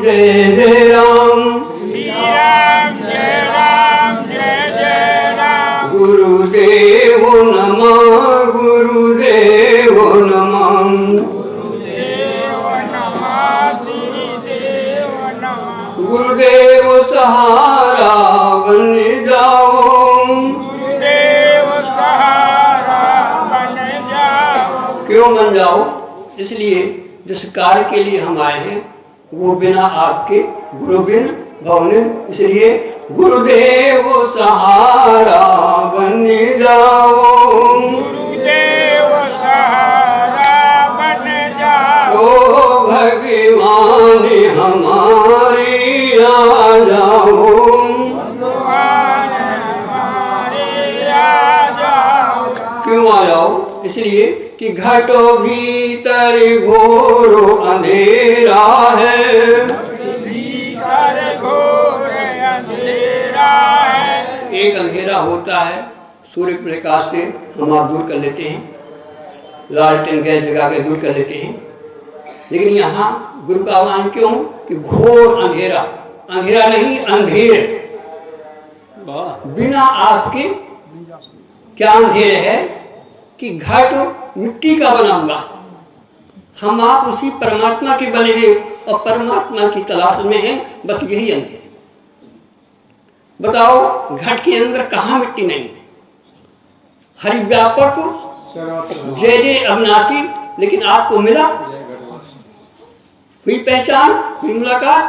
जय जय राम। श्री राम जय राम जय जय राम। गुरुदेव नमः गुरुदेव नमः। गुरुदेव नमः श्री देव नमः। गुरुदेव सहारा बन जाओ। गुरुदेव सहारा बन जाओ। क्यों बन जाओ? इसलिए जिस कार्य के लिए हम आए हैं वो बिना आपके गुरु बिन भवन, इसलिए गुरुदेव सहारा बन जाओ। गुरुदेव सहारा बन जाओ। ओ भगवान हमारे आ जाओ। भगवान हमारे आ जाओ। क्यों आ जाओ? इसलिए कि घटो भीतर घोरो अंधेरा है। भीतर घोर अंधेरा है। एक अंधेरा होता है सूर्य प्रकाश से हम आप दूर कर लेते हैं, लालटेन गैस जगा के दूर कर लेते हैं, लेकिन यहाँ गुरु का आह्वान क्यों कि घोर अंधेरा, अंधेरा नहीं अंधेर, बिना आपके क्या अंधेर है कि घट मिट्टी का बना हुआ है, हम आप उसी परमात्मा के बने हैं और परमात्मा की तलाश में हैं, बस यही अंधेर। बताओ घट के अंदर कहाँ मिट्टी नहीं है? हरि व्यापक जय जय अविनाशी, लेकिन आपको मिला, हुई पहचान, हुई मुलाकात,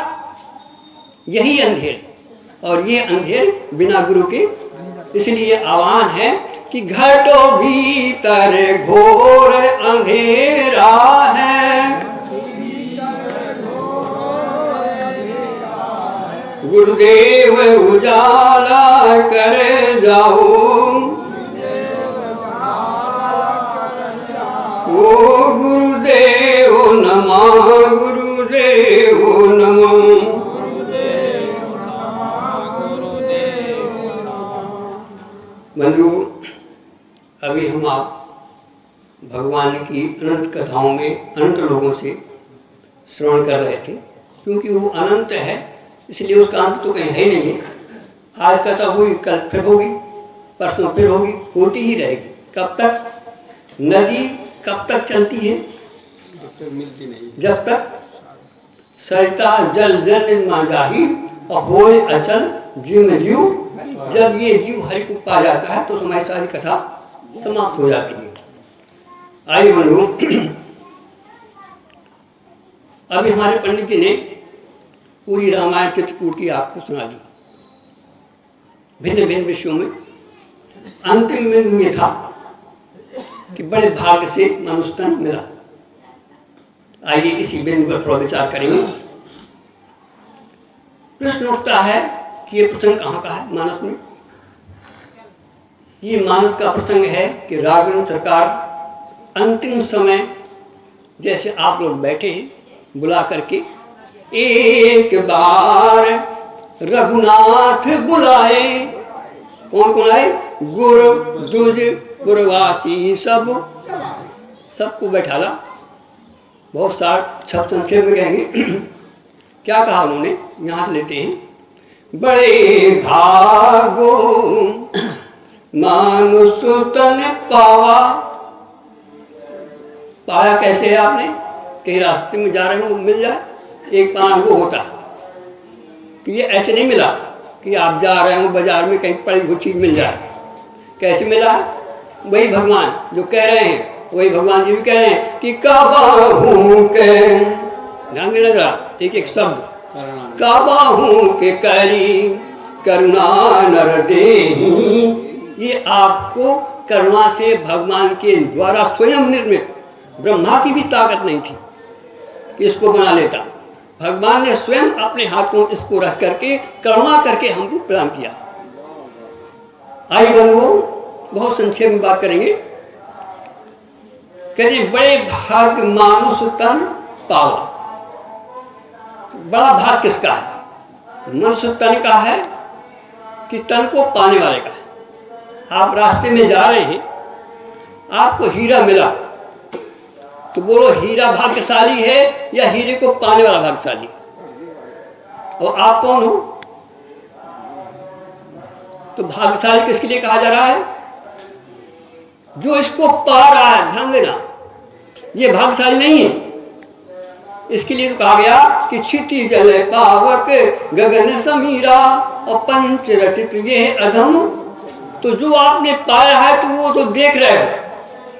यही अंधेर। और ये अंधेर बिना गुरु के, इसलिए आह्वान है कि घटो भीतर घोर अंधेरा है। गुरुदेव उजाला कर जाओ। ओ गुरुदेव नमः गुरुदेव नमः। बंधु, अभी हम आप भगवान की अनंत कथाओं में अनंत लोगों से श्रवण कर रहे थे, क्योंकि वो अनंत है इसलिए उसका अंत तो कहीं है नहीं है। आज कथा हुई, कल फिर होगी, परसों फिर होगी, होती ही रहेगी। कब तक? नदी कब तक चलती है? मिलती नहीं, जब तक सरिता जल जल मा जाही और होए अचल जीव जीव। जब ये जीव हरि को पा जाता है तो हमारी सारी कथा समाप्त हो जाती है। आइए बंधु, अभी हमारे पंडित जी ने पूरी रामायण चित्रकूट की आपको सुना दी, भिन्न भिन्न विषयों में। अंतिम में ये था कि बड़े भाग्य से मनुष्य तन मिला। आइए इसी बिंदु पर थोड़ा विचार करेंगे। प्रश्न उठता है कि ये प्रसंग कहाँ का है मानस में? ये मानस का प्रसंग है कि राघवेंद्र सरकार अंतिम समय जैसे आप लोग बैठे हैं बुला करके, एक बार रघुनाथ बुलाए। कौन कौन आए? गुर दुज पुरवासी सबको बैठाला। बहुत सारे छप संक्षेप में कहेंगे। क्या कहा उन्होंने? यहाँ से लेते हैं। बड़े भागो मानुष तन पावा। पाया कैसे है आपने? कहीं रास्ते में जा रहे हो मिल जाए, एक पाना वो होता है कि ये ऐसे नहीं मिला कि आप जा रहे हो बाजार में कहीं पड़ी हुई चीज मिल जाए। कैसे मिला? वही भगवान जो कह रहे हैं, वही भगवान जी भी कह रहे हैं कि काबाहू के, ध्यान देना जरा एक एक शब्द, काबाहू के करी करुणा नर देही। ये आपको करुणा से भगवान के द्वारा स्वयं निर्मित, ब्रह्मा की भी ताकत नहीं थी कि इसको बना लेता। भगवान ने स्वयं अपने हाथों इसको रच करके करुणा करके हमको प्रदान किया। आई बंधुओं, बहुत संक्षेप में बात करेंगे। कहते बड़े भाग मानुष तन पावा। बड़ा भाग किसका है? मनुष्य तन का है कि तन को पाने वाले का है? आप रास्ते में जा रहे हैं, आपको हीरा मिला, तो बोलो हीरा भाग्यशाली है या हीरे को पाने वाला भाग्यशाली है? और आप कौन हो? तो भाग्यशाली किसके लिए कहा जा रहा है? जो इसको पा रहा है। ध्यान देना, ये भाग्यशाली नहीं है। इसके लिए तो कहा गया कि क्षिति जल पावक गगन समीरा और पंच रचित ये अधम। तो जो आपने पाया है तो वो तो देख रहे हो,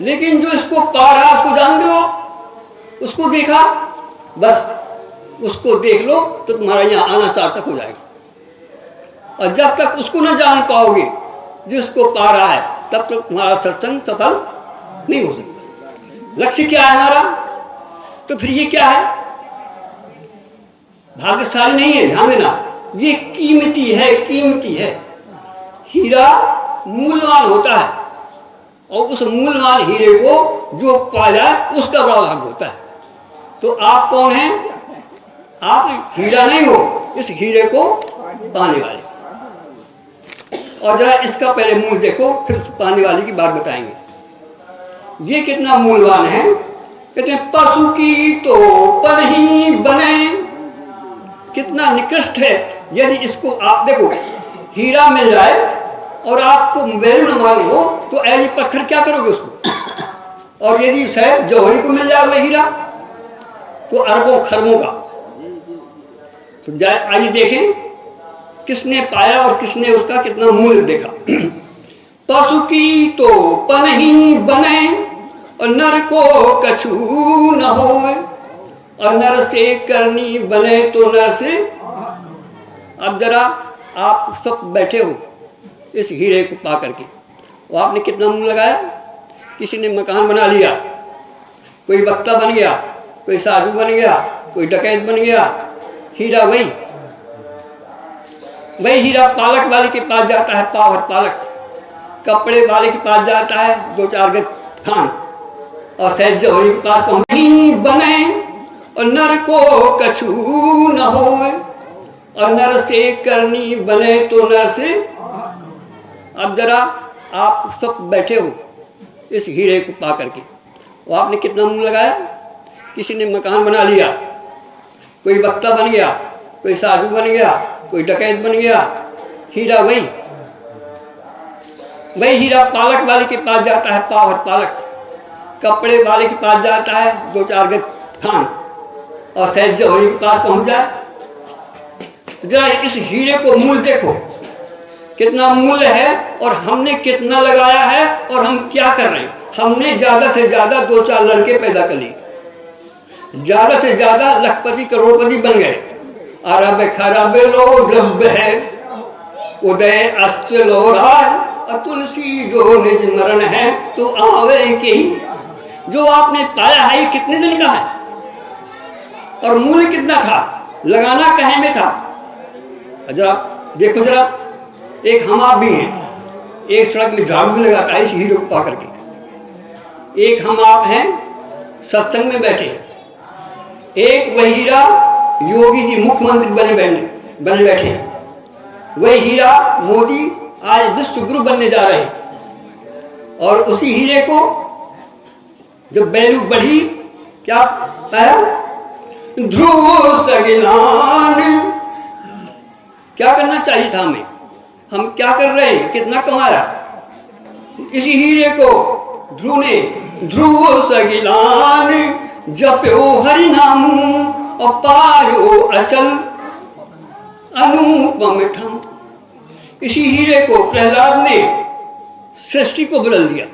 लेकिन जो इसको पा रहा है उसको जानते हो? उसको देखा, बस उसको देख लो तो तुम्हारा यहाँ आना सार्थक हो जाएगा। और जब तक उसको न जान पाओगे जिसको पा रहा है, तब तक तुम्हारा सत्संग सफल नहीं हो सकता। लक्ष्य क्या है हमारा? तो फिर ये क्या है? भाग्यशाली नहीं है। ध्यान देना, ये कीमती है, कीमती है। हीरा मूल्यवान होता है और उस मूल्यवान हीरे को जो पा जाए उसका बड़ा भाग होता है। तो आप कौन हैं? आप हीरा नहीं हो, इस हीरे को पाने वाले। और जरा इसका पहले मूल देखो, फिर पाने वाले की बात बताएंगे। ये कितना मूल्यवान है। कहते हैं पशु की तो पर ही बने। कितना निकृष्ट है। यदि इसको आप देखो, हीरा मिल जाए और आपको वैल्यू न मालूम हो तो ऐसी पत्थर क्या करोगे उसको? और यदि शायद जौहरी को मिल जाए वह हीरा तो अरबों खरबों का। तो आइए देखें किसने पाया और किसने उसका कितना मूल्य देखा। पशु की तो पन ही बने और नर को कछु न हो, और नर से करनी बने तो नर से। अब जरा आप सब बैठे हो इस हीरे को पा करके, वो आपने कितना मूल्य लगाया? किसी ने मकान बना लिया, कोई वक्ता बन गया, कोई साधु बन गया, कोई डकैत बन गया। हीरा वही हीरा पालक वाले के पास जाता है, पावर पालक। कपड़े वाले के पास जाता है 2-4 गज थान, और सहज जौहरी के पास पहुंची बने और नर को कछु न हो, और नर से करनी बने तो नर से। अब जरा आप सब बैठे हो इस हीरे को पा करके, वो आपने कितना मूल्य लगाया? किसी ने मकान बना लिया, कोई वक्ता बन गया, कोई साधु बन गया, कोई डकैत बन गया। हीरा वही हीरा पालक वाले के पास जाता है, पावर पालक। कपड़े वाले के पास जाता है 2-4 गज थान, और सहज जौहरी के पास पहुंच जाए। तो जरा इस हीरे को मूल्य देखो, कितना मूल्य है और हमने कितना लगाया है और हम क्या कर रहे हैं। हमने ज्यादा से ज्यादा 2-4 लड़के पैदा कर लिए, ज्यादा से ज्यादा लखपति करोड़पति बन गए। अरब खरब लोग रब है, उदय अस्त लो राज, तुलसी जो निज मरण है तो आवे के। जो आपने पाया है ये कितने दिन का है और मूल्य कितना था, लगाना कहे में था। जरा देखो, जरा एक हम आप भी हैं, एक सड़क में झाड़ू भी लगाता है इस हीरो को पा करके। एक हम आप हैं सत्संग में बैठे, एक वही हीरा योगी जी मुख्यमंत्री बने बैठे, वही हीरा मोदी आज विश्व गुरु बनने जा रहे हैं। और उसी हीरे को जब वैल्यू बढ़ी, क्या पाया? ध्रुव सगिलान। क्या करना चाहिए था हमें? हम क्या कर रहे हैं? कितना कमाया? इसी हीरे को ध्रुव ने ध्रुव सगिलान जप्यो हरि नाम और पायो अचल अनुपम ठम। इसी हीरे को प्रहलाद ने सृष्टि को बदल दिया,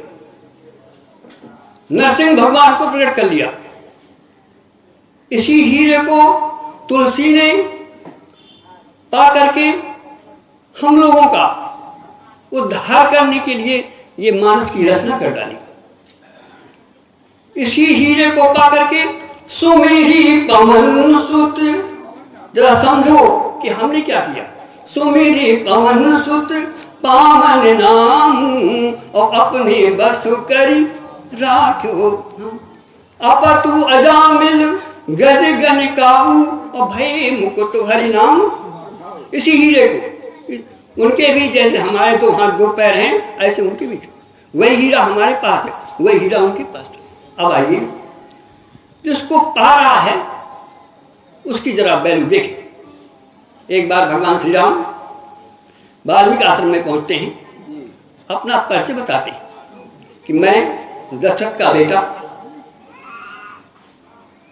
नरसिंह भगवान को प्रकट कर लिया। इसी हीरे को तुलसी ने पा करके हम लोगों का उद्धार करने के लिए ये मानस की रचना कर डाली। इसी हीरे को पा करके सुमेरी पवन सुत, जरा समझो कि हमने क्या किया। सुमेरी पवन सुत पावन नाम और अपने बस करी राख्यो हम। अपतु अजामिल गज गन काऊ और भय मुकुट हरि नाम। इसी हीरे को, उनके भी जैसे हमारे 2 हाथ 2 पैर हैं, ऐसे उनके भी वही हीरा हमारे पास है, वही हीरा उनके पास है। अब आइए, जिसको पा रहा है उसकी जरा वैल्यू देखें। एक बार भगवान श्री राम वाल्मीकि आश्रम में पहुंचते हैं, अपना परिचय बताते हैं कि मैं दशरथ का बेटा,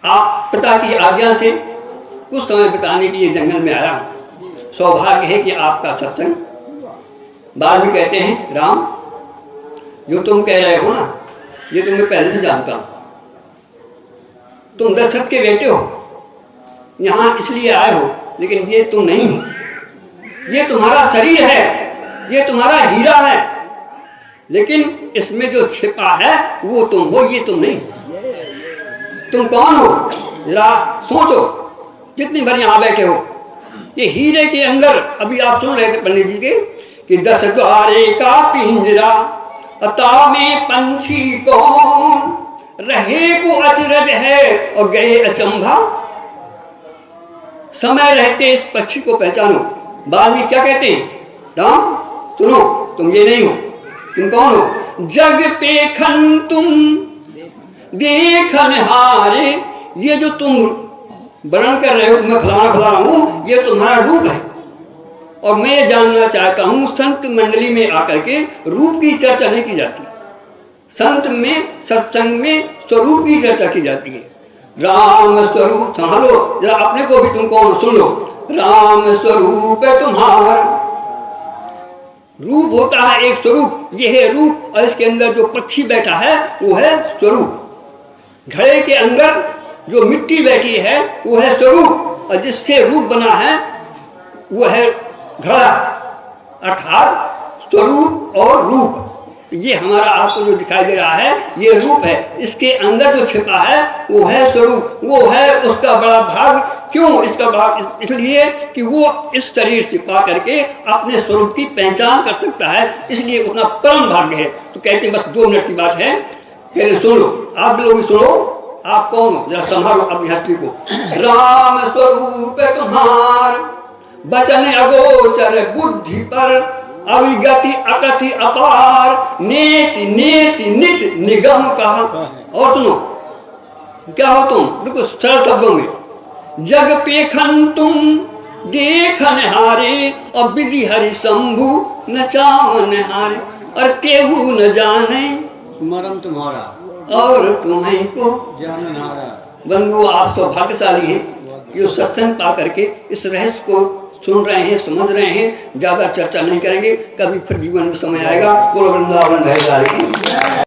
आप पिता की आज्ञा से कुछ समय बिताने के लिए जंगल में आया हूं। सौभाग्य है कि आपका सत्संग। वाल्मीकि कहते हैं, राम, जो तुम कह रहे हो ना, ये तो मैं पहले से जानता हूं। तुम दशरथ के बेटे हो, यहां इसलिए आए हो, लेकिन ये तुम नहीं हो। ये तुम्हारा शरीर है, ये तुम्हारा हीरा है, लेकिन इसमें जो छिपा है वो तुम हो, ये तुम नहीं। तुम कौन हो जरा सोचो, जितनी बार यहां बैठे हो। ये हीरे के अंदर, अभी आप सुन रहे थे पंडित जी के, कि 10 द्वारे का पिंजरा, अता में पंछी कौन, रहे को अचरज है और गए अचंभा, समय रहते इस पक्षी को पहचानो। वाल्मीकि क्या कहते हैं, राम सुनो, तुम ये नहीं हो। तुम कौन हो? जग पेखन तुम देखन हारे, ये जो तुम वर्णन कर रहे हो, मैं फलाना फलाना हूं, ये तुम्हारा रूप है। और मैं ये जानना चाहता हूं, संत मंडली में आकर के रूप की चर्चा नहीं की जाती, संत में सत्संग में स्वरूप की चर्चा की जाती है। राम स्वरूप, संभालो जरा अपने को भी, तुम कौन सुन लो। राम स्वरूप है तुम्हारा, रूप होता है एक स्वरूप, यह है रूप। और इसके अंदर जो पक्षी बैठा है वो है स्वरूप। घड़े के अंदर जो मिट्टी बैठी है वो है स्वरूप, और जिससे रूप बना है वो है घड़ा, अर्थात स्वरूप और रूप। ये हमारा आपको जो दिखाई दे रहा है ये रूप है, इसके अंदर जो छिपा है वो है स्वरूप, वो है उसका बड़ा भाग। क्यों इसका भाग? इसलिए कि वो इस शरीर से पा करके अपने स्वरूप की पहचान कर सकता है, इसलिए उतना परम भाग्य है। तो कहते हैं बस 2 मिनट की बात है, कहते सुनो, आप लोग सुनो, आप कौन हो जरा संभालो अपनी हस्ती को। राम स्वरूप तुम्हार, बचन अगोचर बुद्धि पर, अविगति अकथि अपार, नेति नेति नित निगम कहा। और सुनो, क्या हो तुम? बिल्कुल सरल शब्दों में, जग पेखन तुम देखन हारे, और विधि हरि शंभु न चावन हारे, और केहू न जाने मरम तुम्हारा और तुम्हें को जानहारा। बंधु, आप सौभाग्यशाली हैं जो सत्संग पा करके इस रहस्य को सुन रहे हैं, समझ रहे हैं। ज्यादा चर्चा नहीं करेंगे, कभी फिर जीवन में समय आएगा। बोलो वृंदावन बिहारी की।